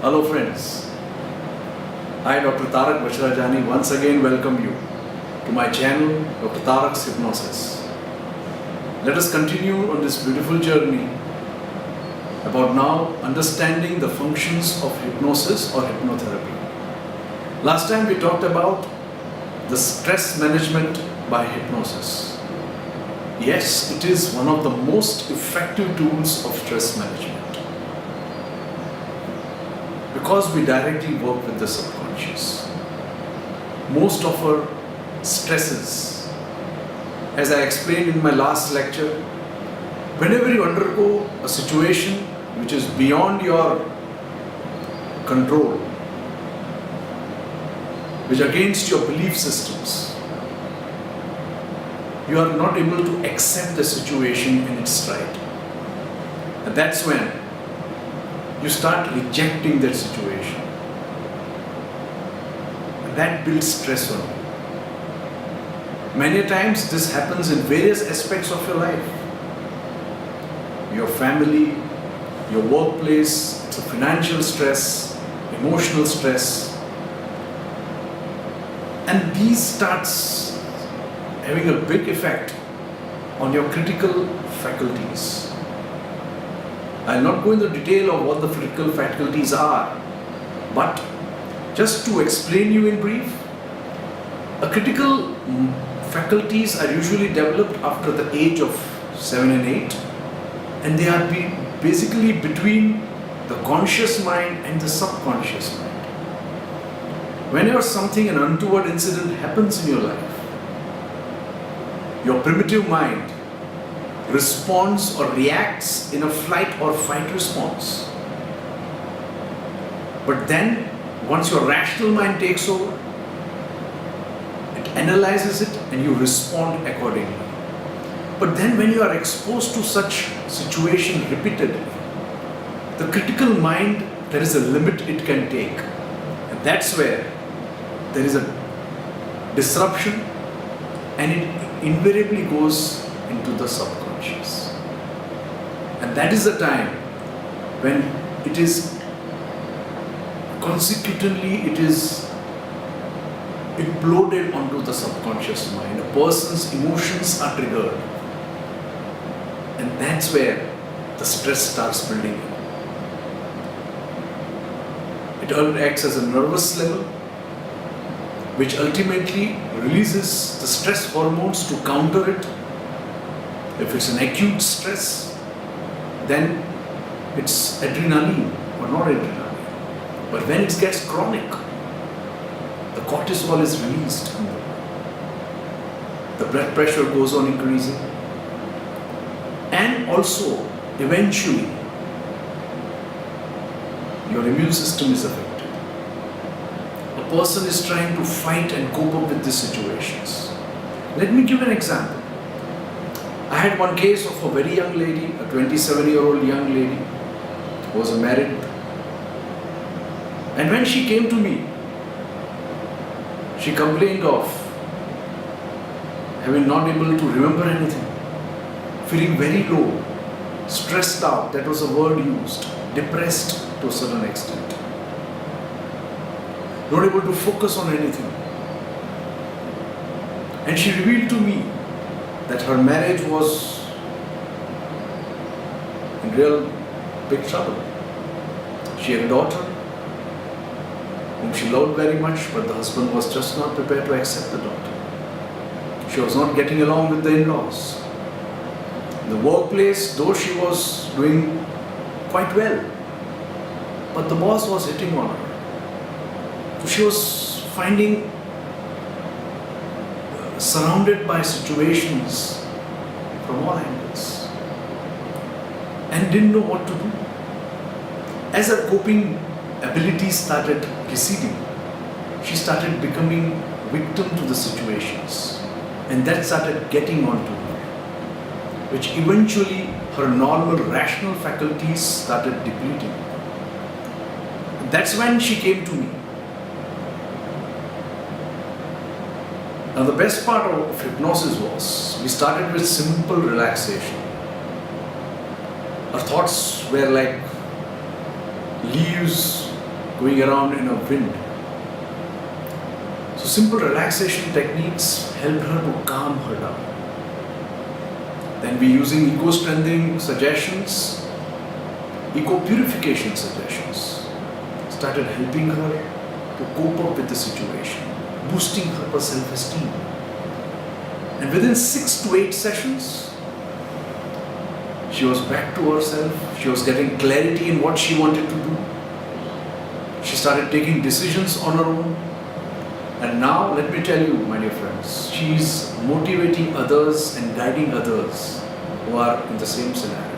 Hello friends, I Dr. Tarak Vachrajani once again welcome you to my channel Dr. Tarak's Hypnosis. Let us continue on this beautiful journey about now understanding the functions of hypnosis or hypnotherapy. Last time we talked about the stress management by hypnosis. Yes, it is one of the most effective tools of stress management because we directly work with the subconscious. Most of our stresses, as I explained in my last lecture, whenever you undergo a situation which is beyond your control, which is against your belief systems, you are not able to accept the situation in its stride. And that's when you start rejecting that situation. And that builds stress on you. Many times this happens in various aspects of your life. Your family, your workplace, it's a financial stress, emotional stress. And these starts having a big effect on your critical faculties. I'll not go into detail of what the critical faculties are, but just to explain you in brief, a critical faculties are usually developed after the age of 7 and 8, and they are basically between the conscious mind and the subconscious mind. Whenever an untoward incident happens in your life, your primitive mind responds or reacts in a flight or fight response. But then, once your rational mind takes over, it analyzes it and you respond accordingly. But then when you are exposed to such situation repeatedly, the critical mind, there is a limit it can take. And that's where there is a disruption and it invariably goes into the subconscious. And that is the time when it is consequently imploded onto the subconscious mind. A person's emotions are triggered. And that's where the stress starts building. It acts as a nervous level, which ultimately releases the stress hormones to counter it. If it's an acute stress, then it's adrenaline or not adrenaline. But when it gets chronic, the cortisol is released. The blood pressure goes on increasing. And also, eventually, your immune system is affected. A person is trying to fight and cope up with these situations. Let me give an example. I had one case of a very young lady, a 27-year-old young lady, who was married. And when she came to me, she complained of having not able to remember anything, feeling very low, stressed out, that was a word used, depressed to a certain extent, not able to focus on anything. And she revealed to me that her marriage was in real big trouble. She had a daughter whom she loved very much, but the husband was just not prepared to accept the daughter. She was not getting along with the in-laws. In the workplace, though she was doing quite well, but the boss was hitting on her. So she was finding surrounded by situations from all angles and didn't know what to do. As her coping abilities started receding, she started becoming victim to the situations, and that started getting onto her, which eventually her normal rational faculties started depleting. That's when she came to me. Now the best part of hypnosis was, we started with simple relaxation. Our thoughts were like leaves going around in a wind. So simple relaxation techniques helped her to calm her down. Then we using eco-strengthening suggestions, eco-purification suggestions, started helping her to cope up with the situation, boosting her self-esteem. And within 6 to 8 sessions, she was back to herself. She was getting clarity in what she wanted to do. She started taking decisions on her own. And now, let me tell you, my dear friends, she is motivating others and guiding others who are in the same scenario.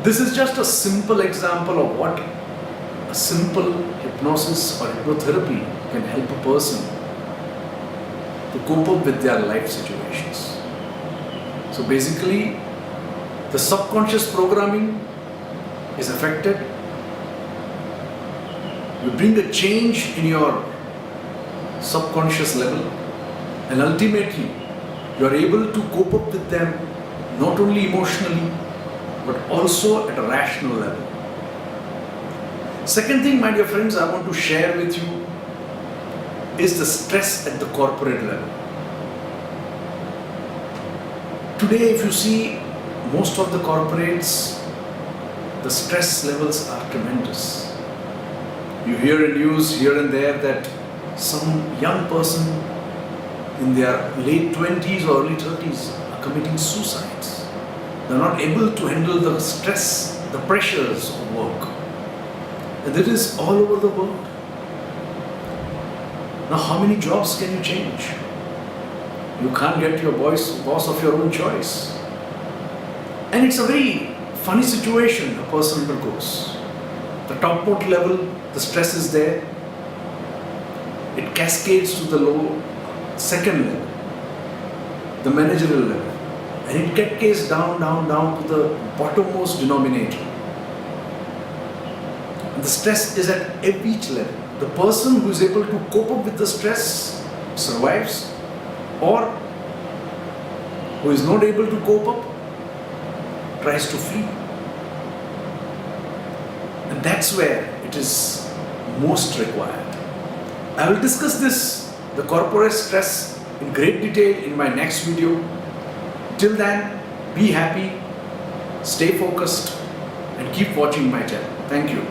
This is just a simple example of what a simple hypnosis or hypnotherapy can help a person to cope up with their life situations. So basically, the subconscious programming is affected. You bring a change in your subconscious level, and ultimately you are able to cope up with them not only emotionally but also at a rational level. Second thing, my dear friends, I want to share with you is the stress at the corporate level. Today, if you see most of the corporates, the stress levels are tremendous. You hear in news here and there that some young person in their late 20s or early 30s are committing suicides. They're not able to handle the stress, the pressures of work. And that is all over the world. Now, how many jobs can you change? You can't get your boss of your own choice. And it's a very funny situation a person undergoes. The topmost level, the stress is there. It cascades to the low second level, the managerial level, and it cascades down to the bottommost denominator. And the stress is at each level. The person who is able to cope up with the stress survives, or who is not able to cope up tries to flee. And that's where it is most required. I will discuss this, the corporate stress, in great detail in my next video. Till then, be happy, stay focused, and keep watching my channel. Thank you.